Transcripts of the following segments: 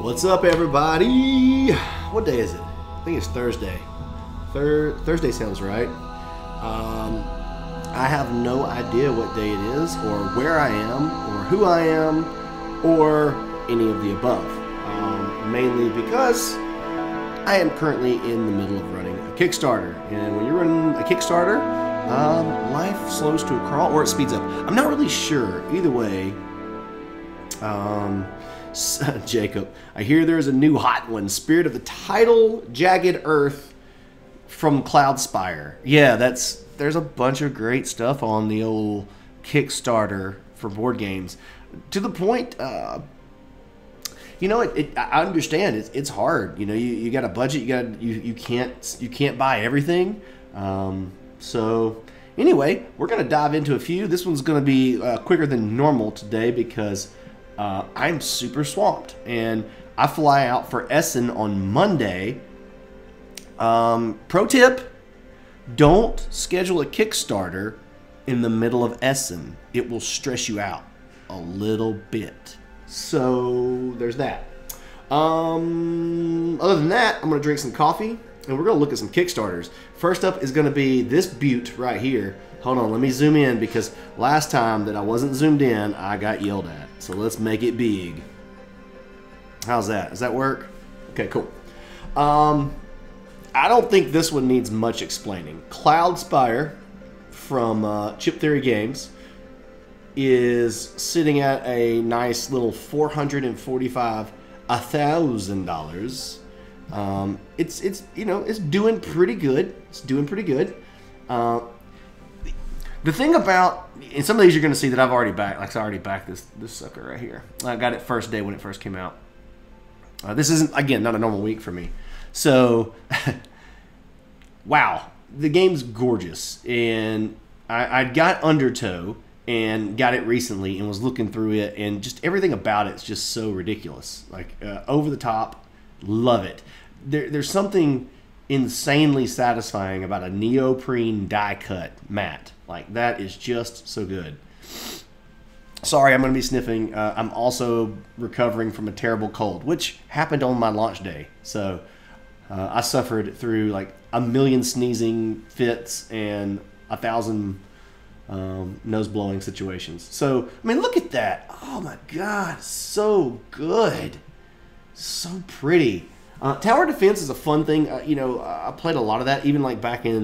What's up, everybody? What day is it? I think it's Thursday. Thursday sounds right. I have no idea what day it is, or where I am, or who I am, or any of the above. Mainly because I am currently in the middle of running a Kickstarter. And when you're running a Kickstarter, life slows to a crawl, or it speeds up. I'm not really sure. Either way, Jacob, I hear there's a new hot one. Spirit of the Title, Jagged Earth from Cloudspire. Yeah, there's a bunch of great stuff on the old Kickstarter for board games. To the point, you know, I understand it's hard. You know, you got a budget. You can't buy everything. So anyway, we're gonna dive into a few. This one's gonna be quicker than normal today because I'm super swamped, and I fly out for Essen on Monday. Pro tip: don't schedule a Kickstarter in the middle of Essen. It will stress you out a little bit. So there's that. Other than that, I'm gonna drink some coffee, and we're gonna look at some Kickstarters. First up is gonna be this beaut right here. Hold on, let me zoom in, because last time that I wasn't zoomed in, I got yelled at. So let's make it big. How's that? Does that work? Okay, cool. I don't think this one needs much explaining. Cloudspire from Chip Theory Games is sitting at a nice little $445,000. It's you know, it's doing pretty good. It's doing pretty good. The thing about, and some of these you're going to see that I've already backed. Like I already backed this sucker right here. I got it first day when it first came out. This isn't, again, not a normal week for me. So, wow, the game's gorgeous, and I got Undertow and got it recently and was looking through it, and just everything about it's just so ridiculous, like over the top. Love it. There's something insanely satisfying about a neoprene die cut mat. Like, that is just so good. Sorry, I'm going to be sniffing. I'm also recovering from a terrible cold, which happened on my launch day. So I suffered through like a million sneezing fits and 1,000 nose blowing situations. So, I mean, look at that. Oh my God, so good. So pretty. Tower defense is a fun thing. You know, I played a lot of that, even like back in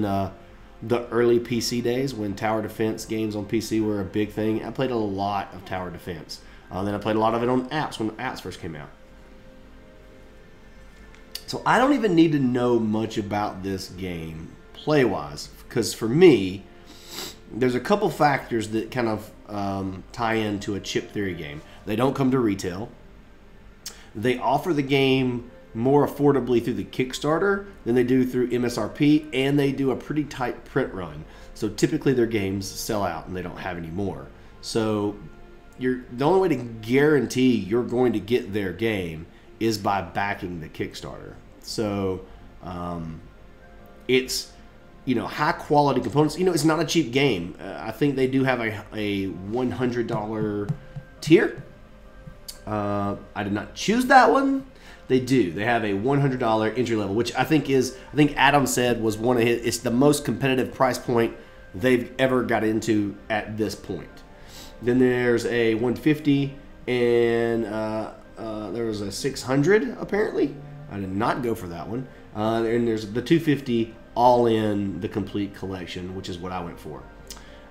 the early PC days when tower defense games on PC were a big thing. I played a lot of tower defense. Then I played a lot of it on apps when apps first came out. So I don't even need to know much about this game play-wise, because for me, there's a couple factors that kind of tie into a Chip Theory game. They don't come to retail. They offer the game more affordably through the Kickstarter than they do through MSRP, and they do a pretty tight print run. So typically their games sell out and they don't have any more. So the only way to guarantee you're going to get their game is by backing the Kickstarter. So it's, you know, high quality components. You know, it's not a cheap game. I think they do have a $100 tier. I did not choose that one. They do. They have a $100 entry level, which I think Adam said was one of his. It's the most competitive price point they've ever got into at this point. Then there's a 150, and there was a 600 apparently. I did not go for that one. And there's the 250 all in the complete collection, which is what I went for.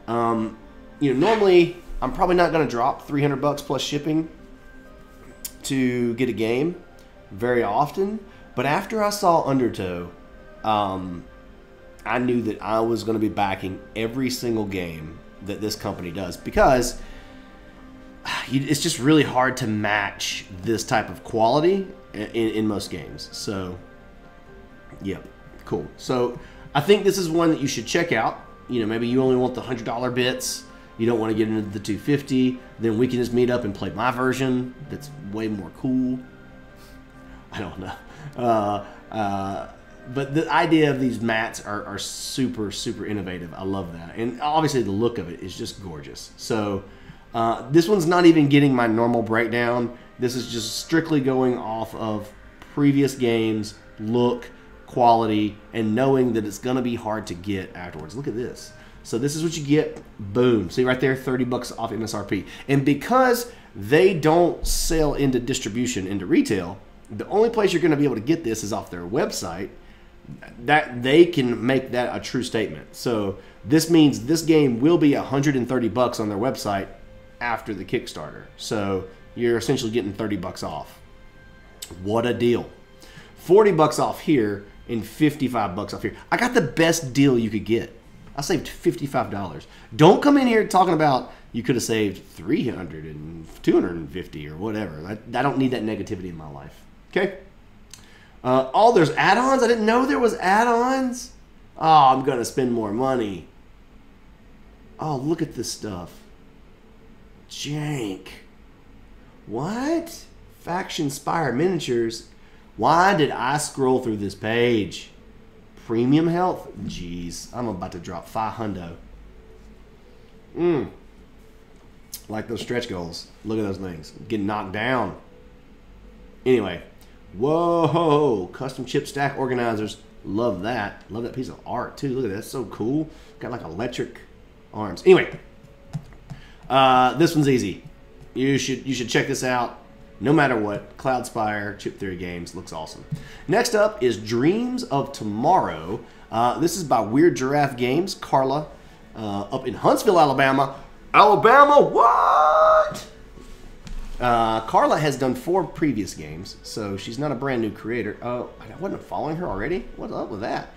You know, normally I'm probably not going to drop $300 plus shipping to get a game very often, but after I saw Undertow, I knew that I was going to be backing every single game that this company does, because it's just really hard to match this type of quality in most games. So yeah, cool. So I think this is one that you should check out. You know, maybe you only want the $100 bits, you don't want to get into the 250, then we can just meet up and play my version that's way more cool. I don't know. But the idea of these mats are super, super innovative. I love that. And obviously the look of it is just gorgeous. So this one's not even getting my normal breakdown. This is just strictly going off of previous games, look, quality, and knowing that it's going to be hard to get afterwards. Look at this. So this is what you get. Boom. See right there, 30 bucks off MSRP. And because they don't sell into distribution, into retail, the only place you're going to be able to get this is off their website. That they can make that a true statement. So this means this game will be 130 bucks on their website after the Kickstarter. So you're essentially getting 30 bucks off. What a deal. 40 bucks off here and 55 bucks off here. I got the best deal you could get. I saved $55. Don't come in here talking about you could have saved 300 and 250 or whatever. I don't need that negativity in my life. Okay? Oh, there's add-ons? I didn't know there was add-ons. Oh, I'm going to spend more money. Oh, look at this stuff. Jank. What? Faction Spire Miniatures. Why did I scroll through this page? Premium health? Jeez, I'm about to drop $500. Like those stretch goals. Look at those things. Getting knocked down. Anyway. Whoa. Custom chip stack organizers. Love that. Love that piece of art too. Look at that. That's so cool. Got like electric arms. Anyway. This one's easy. You should check this out. No matter what, Cloud Spire, Chip Theory Games, looks awesome. Next up is Dreams of Tomorrow. This is by Weird Giraffe Games, Carla, up in Huntsville, Alabama. Alabama, what? Carla has done 4 previous games, so she's not a brand new creator. Oh, I wasn't following her already? What's up with that?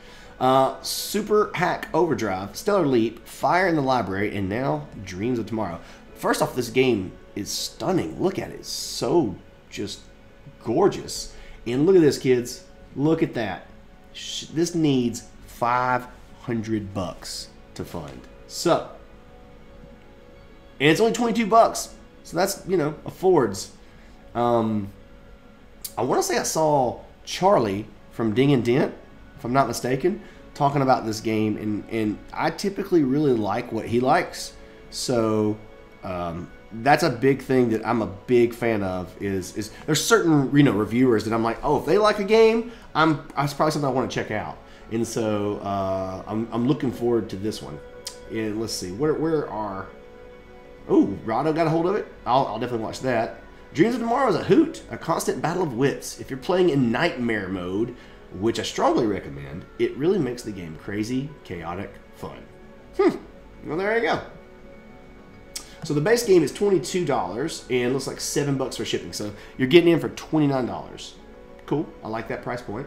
Super Hack Overdrive, Stellar Leap, Fire in the Library, and now Dreams of Tomorrow. First off, this game is stunning. Look at it. It's so just gorgeous. And look at this, kids. Look at that. This needs 500 bucks to fund. So, and it's only 22 bucks. So that's, you know, affords. I want to say I saw Charlie from Ding and Dent, if I'm not mistaken, talking about this game, and I typically really like what he likes. So, that's a big thing that I'm a big fan of. Is there's certain, you know, reviewers that I'm like, oh, if they like a game, that's probably something I want to check out. And so I'm looking forward to this one. And let's see, where are? Oh, Rado got a hold of it. I'll definitely watch that. Dreams of Tomorrow is a hoot, a constant battle of wits. If you're playing in nightmare mode, which I strongly recommend, it really makes the game crazy, chaotic, fun. Well, there you go. So the base game is $22 and looks like $7 for shipping. So you're getting in for $29. Cool. I like that price point.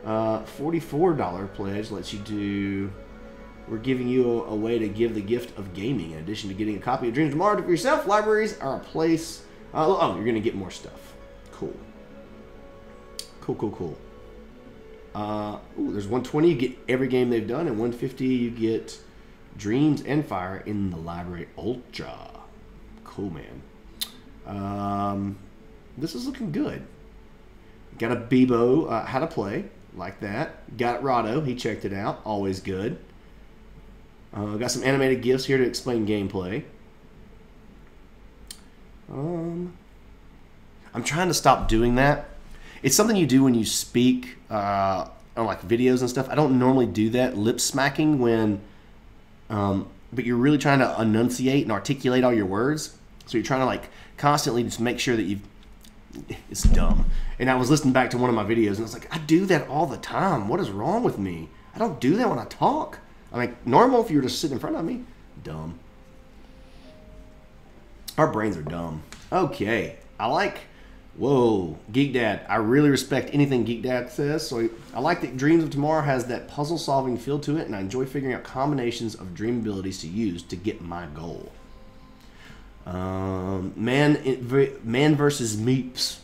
$44 pledge lets you do. We're giving you a way to give the gift of gaming. In addition to getting a copy of Dreams of Tomorrow for yourself, libraries are a place. Oh, you're going to get more stuff. Cool. Cool. Ooh, there's 120. You get every game they've done, and 150 you get Dreams and Fire in the Library Ultra. Cool, man. This is looking good. Got a Bebo, how to play, like that. Got Rado, he checked it out, always good. Got some animated GIFs here to explain gameplay. I'm trying to stop doing that. It's something you do when you speak on like videos and stuff. I don't normally do that, lip smacking when, but you're really trying to enunciate and articulate all your words. So you're trying to like constantly just make sure that you've, it's dumb. And I was listening back to one of my videos and I was like, I do that all the time. What is wrong with me? I don't do that when I talk. I mean, normal if you were just sitting in front of me. Dumb. Our brains are dumb. Okay. I like, whoa, Geek Dad. I really respect anything Geek Dad says. So I like that Dreams of Tomorrow has that puzzle solving feel to it, and I enjoy figuring out combinations of dream abilities to use to get my goal. Man versus Meeps.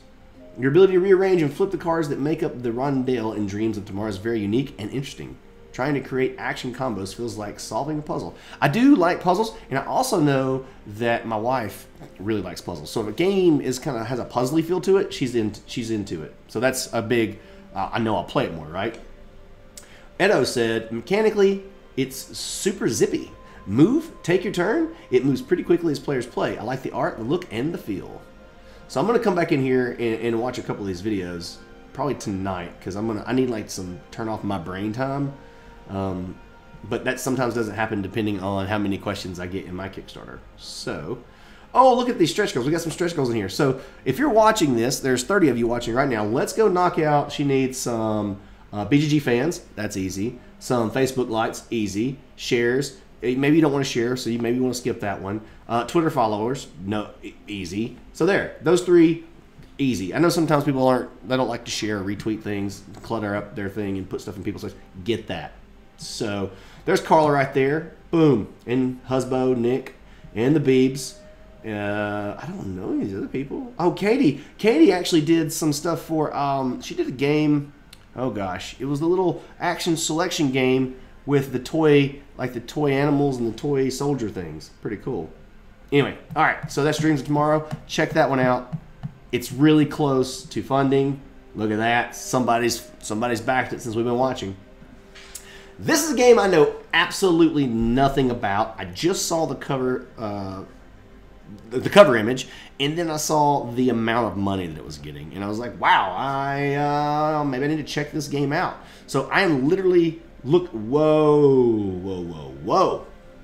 Your ability to rearrange and flip the cards that make up the rondelle in Dreams of Tomorrow is very unique and interesting. Trying to create action combos feels like solving a puzzle. I do like puzzles, and I also know that my wife really likes puzzles. So if a game is kind of has a puzzly feel to it, she's into it. So that's a big. I know I'll play it more, right? Edo said, mechanically, it's super zippy. Move, take your turn. It moves pretty quickly as players play. I like the art, the look, and the feel. So I'm gonna come back in here and watch a couple of these videos, probably tonight, because I need like some turn off my brain time. But that sometimes doesn't happen depending on how many questions I get in my Kickstarter. So, oh, look at these stretch goals. We got some stretch goals in here. So if you're watching this, there's 30 of you watching right now. Let's go knock out. She needs some BGG fans. That's easy. Some Facebook likes. Easy. Shares. Maybe you don't want to share, so maybe you want to skip that one. Twitter followers. No, easy. So there. Those 3, easy. I know sometimes people they don't like to share or retweet things, clutter up their thing, and put stuff in people's face. Get that. So there's Carla right there. Boom. And Husbo, Nick, and the Beebs. I don't know any of these other people. Oh, Katie. Katie actually did some stuff for, she did a game. Oh, gosh. It was the little action selection game with the toy, like the toy animals and the toy soldier things. Pretty cool. Anyway, all right. So that's Dreams of Tomorrow. Check that one out. It's really close to funding. Look at that. Somebody's backed it since we've been watching. This is a game I know absolutely nothing about. I just saw the cover image, and then I saw the amount of money that it was getting, and I was like, wow, maybe I need to check this game out. So I am literally, whoa.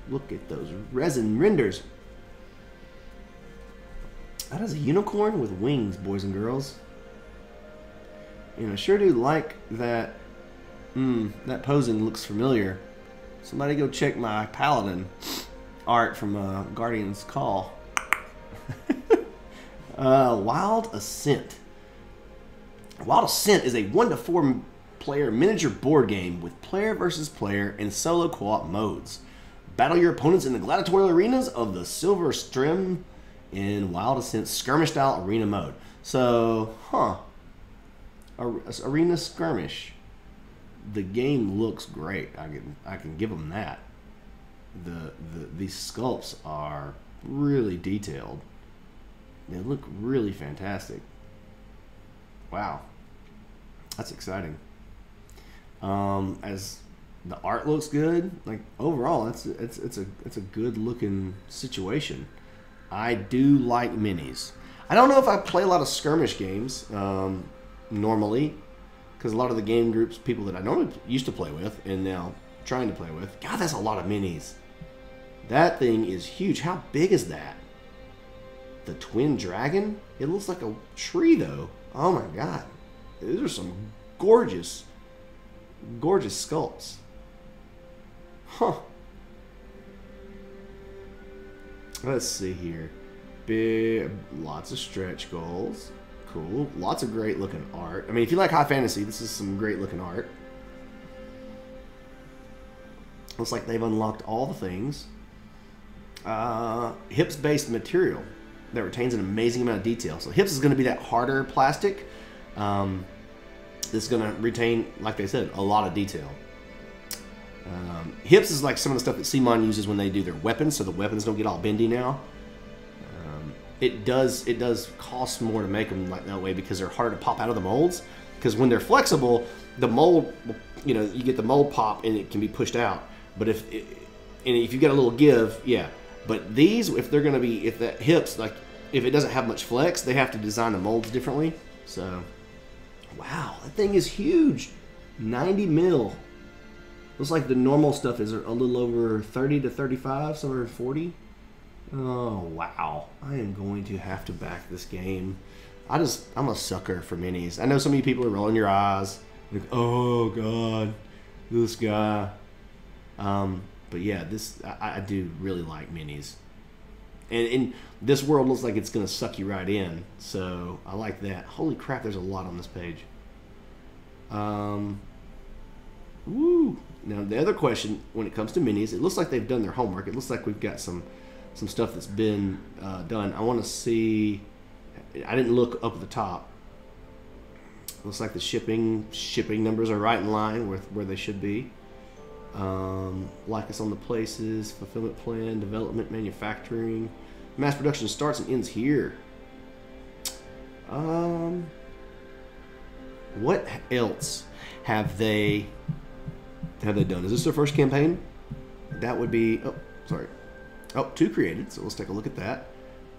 Look at those resin renders. That is a unicorn with wings, boys and girls. And I sure do like that. That posing looks familiar. Somebody go check my Paladin art from Guardian's Call. Wild Ascent. Wild Ascent is a 1 to 4 player miniature board game with player versus player and solo co-op modes. Battle your opponents in the gladiatorial arenas of the Silver Strim in Wild Ascent skirmish style arena mode. So, arena skirmish. The game looks great. I can give them that. These sculpts are really detailed. They look really fantastic. Wow, that's exciting. As the art looks good, like overall, it's a good looking situation. I do like minis. I don't know if I play a lot of skirmish games normally, because a lot of the game groups, people that I normally used to play with and now trying to play with, God, that's a lot of minis. That thing is huge. How big is that? The Twin Dragon? It looks like a tree, though. Oh my God. These are some gorgeous, gorgeous sculpts. Huh. Let's see here. Big, lots of stretch goals. Cool. Lots of great looking art. I mean, if you like high fantasy, this is some great looking art. Looks like they've unlocked all the things. Hips based material that retains an amazing amount of detail. So Hips is going to be that harder plastic that's going to retain, like they said, a lot of detail. Hips is like some of the stuff that CMON uses when they do their weapons, so the weapons don't get all bendy now. It does cost more to make them like that way because they're harder to pop out of the molds. Because when they're flexible, the mold, you know, you get the mold pop and it can be pushed out. But if you get a little give, yeah. But these, if they're going to be, if that Hips, like if it doesn't have much flex, they have to design the molds differently. So, wow, that thing is huge. 90 mil. Looks like the normal stuff is a little over 30 to 35, somewhere 40. Oh, wow. I am going to have to back this game. I'm a sucker for minis. I know some of you people are rolling your eyes. Like, oh, God, this guy. But yeah, I do really like minis. And this world looks like it's going to suck you right in. So I like that. Holy crap, there's a lot on this page. Woo. Now, the other question, when it comes to minis, it looks like they've done their homework. It looks like we've got some stuff that's been done. I want to see. I didn't look up at the top. Looks like the shipping numbers are right in line with where they should be. Like us on the places, fulfillment plan, development, manufacturing, mass production starts and ends here. What else have they done? Is this their first campaign? That would be. Oh, sorry. Oh, 2 created, so let's take a look at that.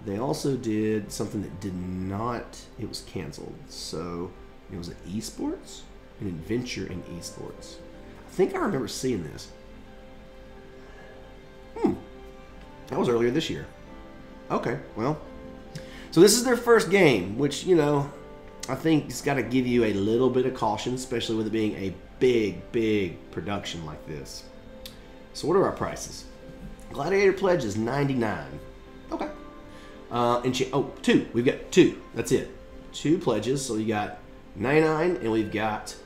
They also did something that did not, it was canceled. So it was an esports, an adventure in esports. I think I remember seeing this. That was earlier this year. Okay, well. So this is their first game, which, you know, I think it's got to give you a little bit of caution, especially with it being a big production like this. So what are our prices? Gladiator Pledge is $99. Okay. Two. We've got two. That's it. Two pledges. So you got $99 and we've got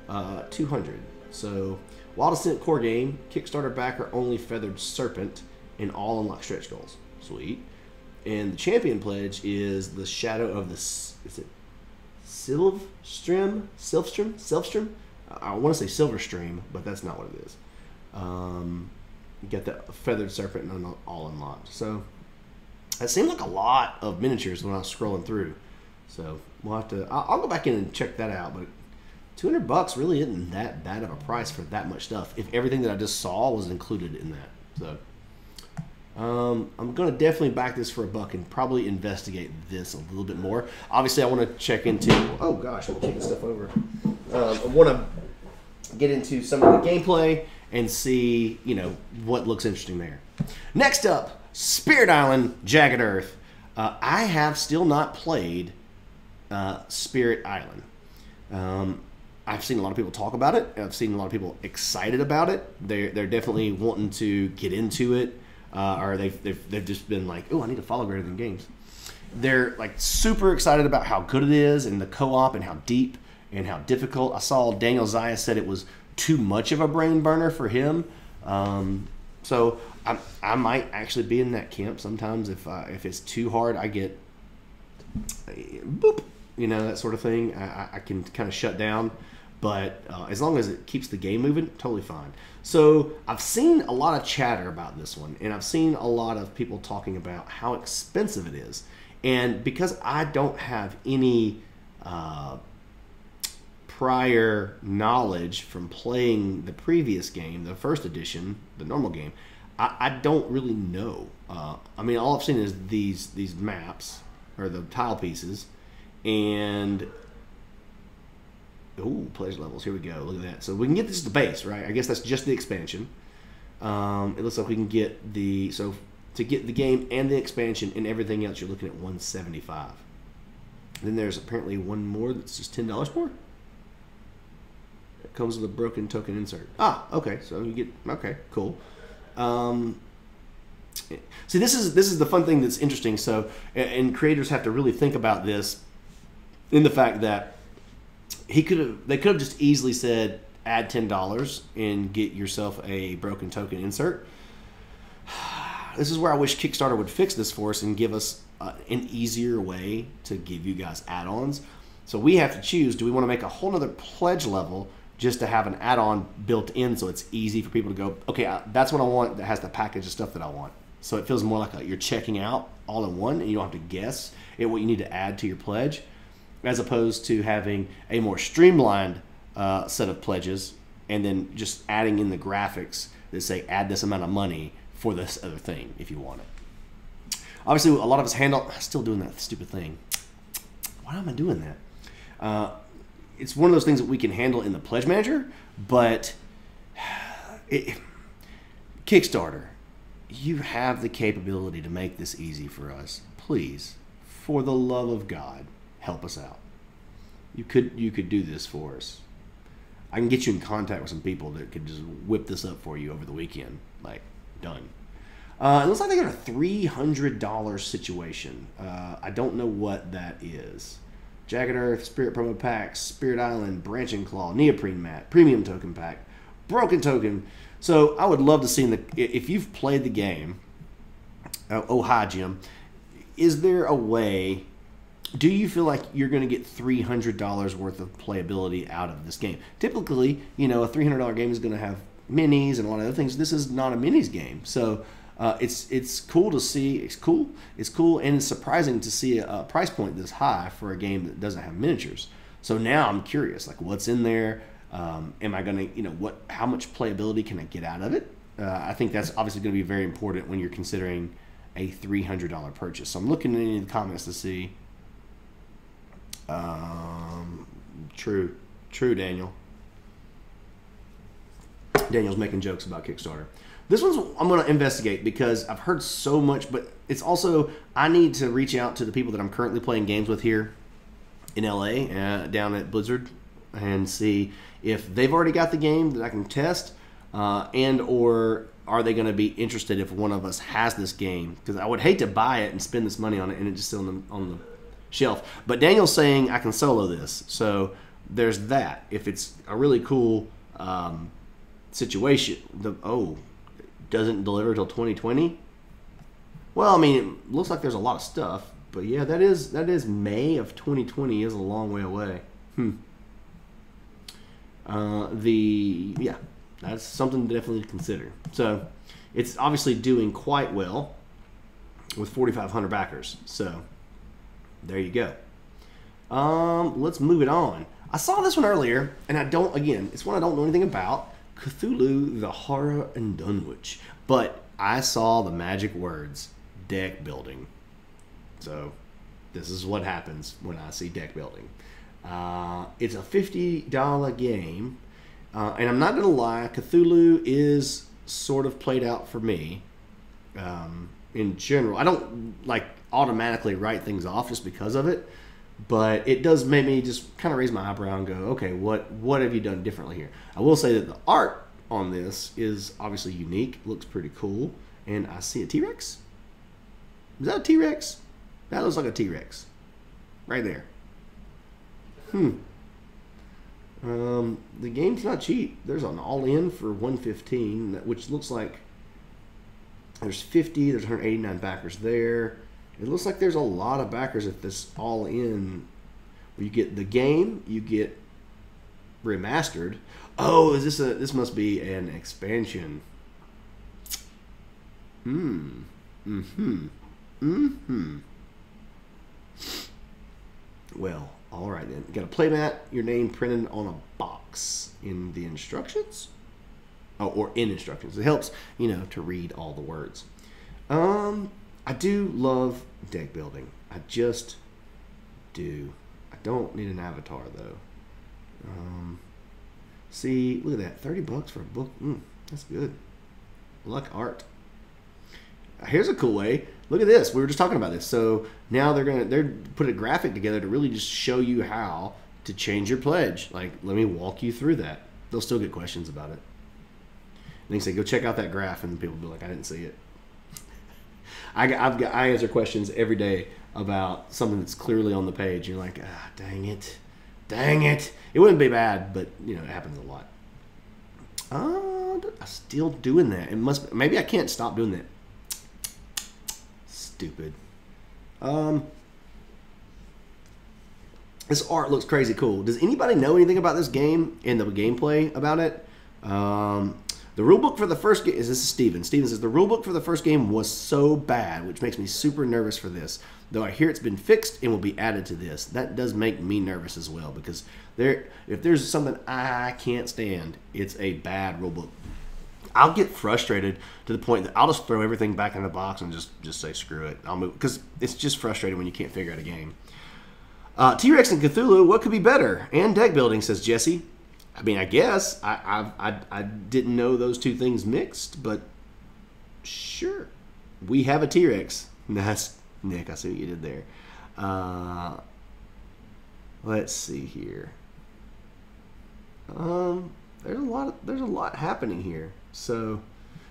$200. So Wild Ascent core game, Kickstarter backer only Feathered Serpent, and all unlock stretch goals. Sweet. And the champion pledge is the Shadow of the... Is it Silvstream? I want to say Silverstream, but that's not what it is. You get the Feathered Serpent and all unlocked. So it seemed like a lot of miniatures when I was scrolling through. So we'll have to... I'll go back in and check that out, but $200 really isn't that bad of a price for that much stuff if everything that I just saw was included in that. So I'm going to definitely back this for $1 and probably investigate this a little bit more. Obviously, I want to check into... Oh, gosh, I'm taking stuff over. I want to get into some of the gameplay and see, you know, what looks interesting there. Next up, Spirit Island, Jagged Earth. I have still not played Spirit Island. I've seen a lot of people talk about it. I've seen a lot of people excited about it. They're definitely wanting to get into it. Or they've just been like, oh, I need to follow Greater Than Games. They're like super excited about how good it is and the co-op and how deep and how difficult. I saw Daniel Zaya said it was too much of a brain burner for him. So I might actually be in that camp sometimes. If it's too hard, I get boop, you know, that sort of thing. I can kind of shut down. But as long as it keeps the game moving, totally fine. So I've seen a lot of chatter about this one, and I've seen a lot of people talking about how expensive it is. And because I don't have any prior knowledge from playing the previous game, the first edition, the normal game, I don't really know. I mean, all I've seen is these maps, or the tile pieces, and... Ooh, pleasure levels. Here we go. Look at that. So we can get this as the base, right? I guess that's just the expansion. It looks like we can get the... So to get the game and the expansion and everything else, you're looking at $175. Then there's apparently one more that's just $10 more. It comes with a broken token insert. Ah, okay. So you get... Okay, cool. See, this is the fun thing that's interesting. So, and creators have to really think about this in the fact that they could have just easily said add $10 and get yourself a broken token insert. This is where I wish Kickstarter would fix this for us and give us an easier way to give you guys add-ons. So we have to choose, do we want to make a whole nother pledge level just to have an add-on built in so it's easy for people to go, okay, that's what I want that has the package of stuff that I want. So it feels more like you're checking out all in one and you don't have to guess at what you need to add to your pledge, as opposed to having a more streamlined set of pledges and then just adding in the graphics that say add this amount of money for this other thing if you want it. Obviously, a lot of us handle... I'm still doing that stupid thing. Why am I doing that? It's one of those things that we can handle in the Pledge Manager, but Kickstarter, you have the capability to make this easy for us. Please, for the love of God, help us out. You could do this for us. I can get you in contact with some people that could just whip this up for you over the weekend. Like, done. It looks like they got a $300 situation. I don't know what that is. Jagged Earth, Spirit Promo Pack, Spirit Island, Branching Claw, Neoprene Mat, Premium Token Pack, Broken Token. So I would love to see, if you've played the game, oh hi Jim, is there a way... Do you feel like you're going to get $300 worth of playability out of this game? Typically, you know, a $300 game is going to have minis and a lot of other things. This is not a minis game. So it's cool to see. It's cool, and it's surprising to see a price point this high for a game that doesn't have miniatures. So now I'm curious, like what's in there? Am I going to, you know, how much playability can I get out of it? I think that's obviously going to be very important when you're considering a $300 purchase. So I'm looking in the comments to see. True, Daniel. Daniel's making jokes about Kickstarter. This one's I'm going to investigate because I've heard so much, but it's also I need to reach out to the people that I'm currently playing games with here in LA, down at Blizzard, and see if they've already got the game that I can test, and or are they going to be interested if one of us has this game? Because I would hate to buy it and spend this money on it and it just sit on the shelf. But Daniel's saying I can solo this, so there's that. If it's a really cool situation, doesn't deliver till 2020. Well, I mean, it looks like there's a lot of stuff, but yeah, that is May of 2020 is a long way away. That's something to definitely consider. So it's obviously doing quite well with 4,500 backers. So there you go. Let's move it on. I saw this one earlier, and it's one I don't know anything about. Cthulhu, the Horror in Dunwich. But I saw the magic words, deck building. So this is what happens when I see deck building. It's a $50 game. And I'm not going to lie, Cthulhu is sort of played out for me in general. I don't automatically write things off just because of it. But it does make me just kind of raise my eyebrow and go, okay, what have you done differently here? I will say that the art on this is obviously unique. Looks pretty cool. And I see a T-Rex. Is that a T-Rex? That looks like a T-Rex. Right there. The game's not cheap. There's an all-in for $115, which looks like there's 50, there's 189 backers there. It looks like there's a lot of backers at this all-in. You get the game, you get remastered. Oh, this must be an expansion. Well, all right then. You got a playmat, your name printed on a box in the instructions. Oh, or in instructions. It helps, to read all the words. I do love deck building. I just do. I don't need an avatar though. See, look at that, $30 for a book. That's good. I like art. Here's a cool way. Look at this. We were just talking about this. So now they're put a graphic together to really just show you how to change your pledge. Like, let me walk you through that. They'll still get questions about it. And they say, go check out that graph, and people will be like, I didn't see it. I answer questions every day about something that's clearly on the page. You're like, dang it. It wouldn't be bad, but it happens a lot. I'm still doing that. Maybe I can't stop doing that. Stupid. This art looks crazy cool. Does anybody know anything about this game and the gameplay about it? The rulebook for the first game, this is Steven. Steven says, the rulebook for the first game was so bad, which makes me super nervous for this. Though I hear it's been fixed and will be added to this. That does make me nervous as well, because if there's something I can't stand, it's a bad rulebook. I'll get frustrated to the point that I'll just throw everything back in the box and just say, screw it. I'll move, because it's just frustrating when you can't figure out a game. T-Rex and Cthulhu, what could be better? And deck building, says Jesse. I mean, I guess I didn't know those two things mixed, but sure. We have a T-Rex. That's Nick. I see what you did there. Let's see here. There's a lot happening here. So,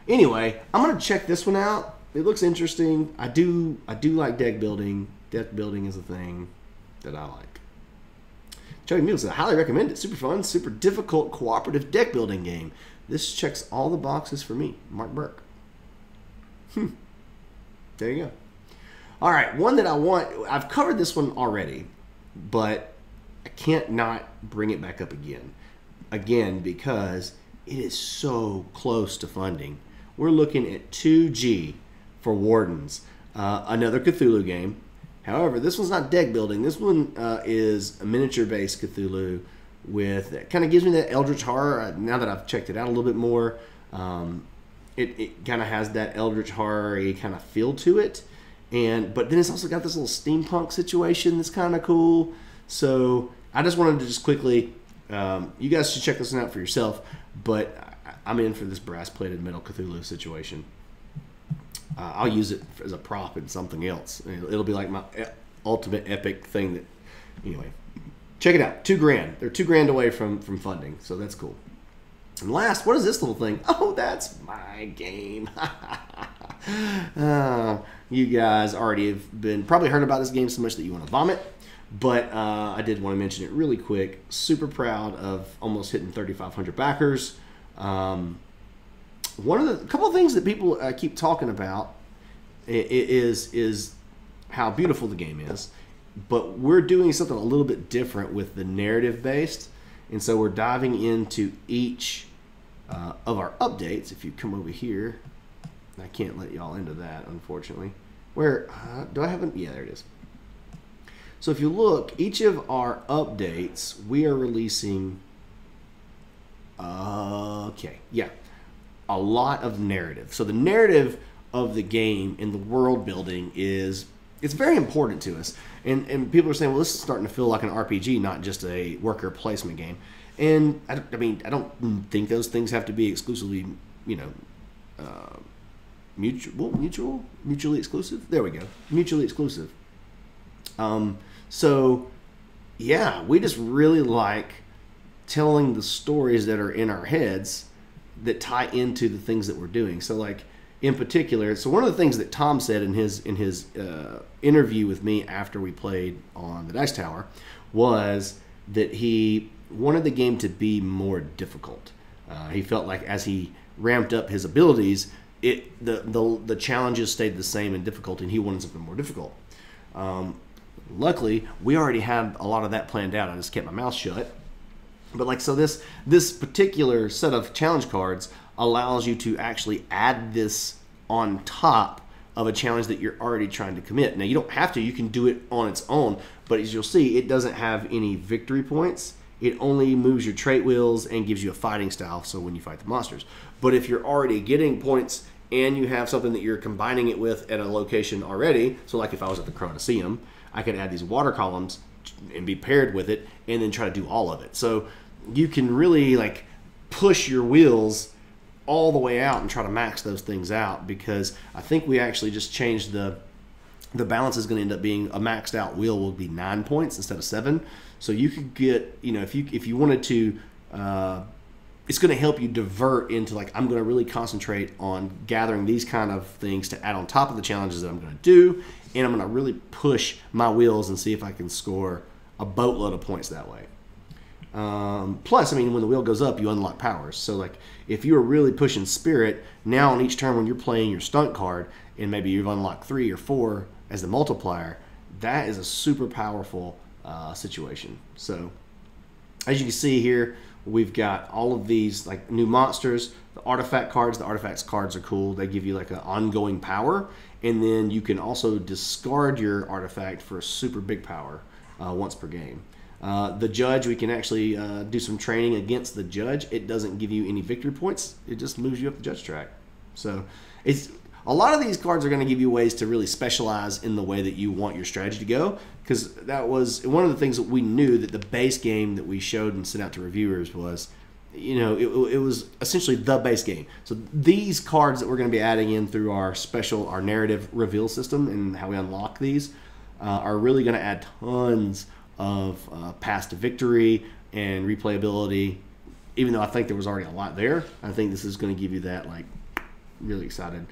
anyway, I'm gonna check this one out. It looks interesting. I do like deck building. Deck building is a thing that I like. Joey Mule says, I highly recommend it. Super fun, super difficult, cooperative deck building game. This checks all the boxes for me. Mark Burke. There you go. All right, one that I want. I've covered this one already, but I can't not bring it back up again. Again, because it is so close to funding. We're looking at 2G for Wardens. Another Cthulhu game. However, this one's not deck building. This one is a miniature-based Cthulhu with, it kind of gives me that Eldritch Horror. Now that I've checked it out a little bit more, It kind of has that eldritch horror kind of feel to it, but then it's also got this little steampunk situation that's kind of cool. So I just wanted to just quickly, you guys should check this one out for yourself, but I'm in for this brass-plated metal Cthulhu situation. I'll use it as a prop in something else. It'll be like my ultimate epic thing. That, anyway, check it out. $2,000. They're $2,000 away from funding, so that's cool. And last, what is this little thing? Oh, that's my game. You guys already have probably heard about this game so much that you want to vomit, but I did want to mention it really quick. Super proud of almost hitting 3,500 backers. A couple of things that people keep talking about is how beautiful the game is, but we're doing something a little bit different with the narrative based, and so we're diving into each of our updates. If you come over here, I can't let y'all into that, unfortunately. Where do I have it? Yeah, there it is. So if you look, each of our updates, we are releasing. Okay, yeah. A lot of narrative. So the narrative of the game and the world building it's very important to us. And people are saying, well, this is starting to feel like an RPG, not just a worker placement game. And I don't think those things have to be exclusively, mutually exclusive. There we go, mutually exclusive. So yeah, we just really like telling the stories that are in our heads that tie into the things that we're doing. So like in particular, so one of the things that Tom said in his interview with me after we played on the Dice Tower was that he wanted the game to be more difficult. He felt like as he ramped up his abilities, the challenges stayed the same in difficulty, and he wanted something more difficult. Luckily, we already had a lot of that planned out. I just kept my mouth shut. But like, so this particular set of challenge cards allows you to actually add this on top of a challenge that you're already trying to commit. Now, you don't have to. You can do it on its own. But as you'll see, it doesn't have any victory points. It only moves your trait wheels and gives you a fighting style, so when you fight the monsters. But if you're already getting points and you have something that you're combining it with at a location already, so like if I was at the Colosseum, I could add these water columns and be paired with it and then try to do all of it. So you can really like push your wheels all the way out and try to max those things out, because I think we actually just changed the balance is going to end up being a maxed out wheel will be 9 points instead of 7. So you could get, if you wanted to, it's going to help you divert into like, I'm going to really concentrate on gathering these kind of things to add on top of the challenges that I'm going to do, and I'm going to really push my wheels and see if I can score a boatload of points that way. Plus, I mean, when the wheel goes up, you unlock powers. So like, if you were really pushing spirit, now on each turn when you're playing your stunt card, and maybe you've unlocked 3 or 4 as the multiplier, that is a super powerful situation. So as you can see here, we've got all of these like new monsters, the artifact cards. The artifacts cards are cool. They give you like an ongoing power, and then you can also discard your artifact for a super big power once per game. The judge, we can actually do some training against the judge. It doesn't give you any victory points. It just moves you up the judge track. So it's a lot of these cards are going to give you ways to really specialize in the way that you want your strategy to go, because that was one of the things that we knew that the base game that we showed and sent out to reviewers was, it was essentially the base game. So these cards that we're going to be adding in through our narrative reveal system and how we unlock these are really going to add tons of paths to victory and replayability. Even though I think there was already a lot there, I think this is going to give you that, like, really excited.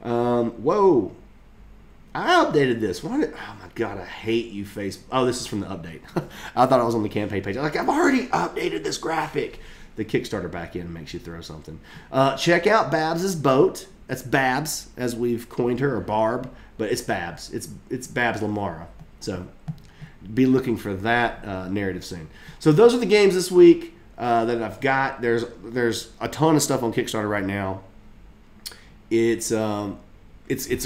Whoa, I updated this. Oh my god, I hate you, face. Oh, this is from the update. I thought I was on the campaign page. I'm like, I've already updated this graphic. The Kickstarter back end makes you throw something. Check out Babs's boat. That's Babs, as we've coined her, or Barb, but it's Babs. It's Babs Lamara. So be looking for that narrative soon. So those are the games this week that I've got. There's a ton of stuff on Kickstarter right now. It's a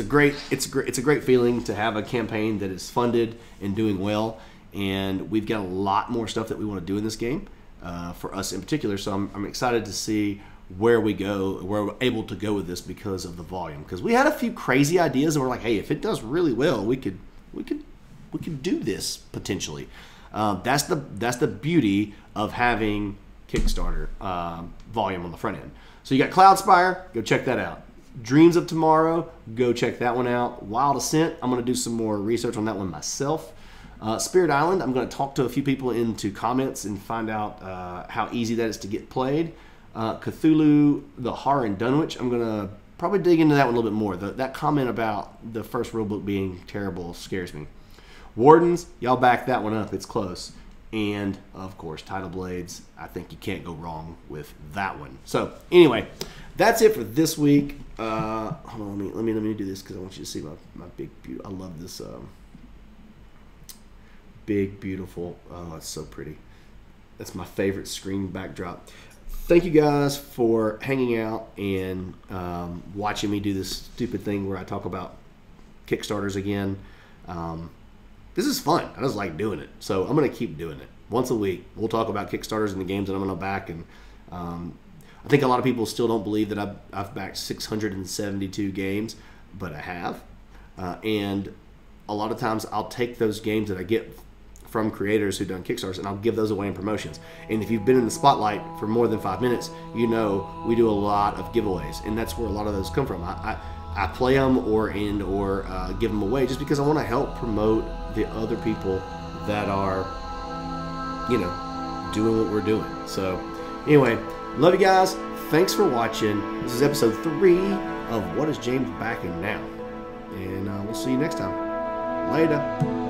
great feeling to have a campaign that is funded and doing well, and we've got a lot more stuff that we want to do in this game for us in particular. So I'm excited to see where we go, where we're able to go with this because of the volume. Because we had a few crazy ideas, and we're like, hey, if it does really well, we could do this potentially. That's the beauty of having Kickstarter volume on the front end. So you got Cloudspire, go check that out. Dreams of Tomorrow, go check that one out. Wild Ascent, I'm going to do some more research on that one myself. Spirit Island, I'm going to talk to a few people into comments and find out how easy that is to get played. Cthulhu, the Horror in Dunwich, I'm going to probably dig into that one a little bit more. That comment about the first rulebook being terrible scares me. Wardens, y'all back that one up. It's close. And, of course, Tidal Blades. I think you can't go wrong with that one. So, anyway, that's it for this week. Hold on, let me do this because I want you to see my big, beautiful. I love this big, beautiful. Oh, it's so pretty. That's my favorite screen backdrop. Thank you guys for hanging out and watching me do this stupid thing where I talk about Kickstarters again. This is fun. I just like doing it. So I'm going to keep doing it. Once a week, we'll talk about Kickstarters and the games that I'm going to back. And I think a lot of people still don't believe that I've backed 672 games, but I have. And a lot of times I'll take those games that I get from creators who've done Kickstarters, and I'll give those away in promotions. And if you've been in the spotlight for more than 5 minutes, you know we do a lot of giveaways, and that's where a lot of those come from. I play them or give them away just because I want to help promote the other people that are, doing what we're doing. So anyway, love you guys. Thanks for watching. This is episode 3 of What is James Backing Now? And we'll see you next time. Later.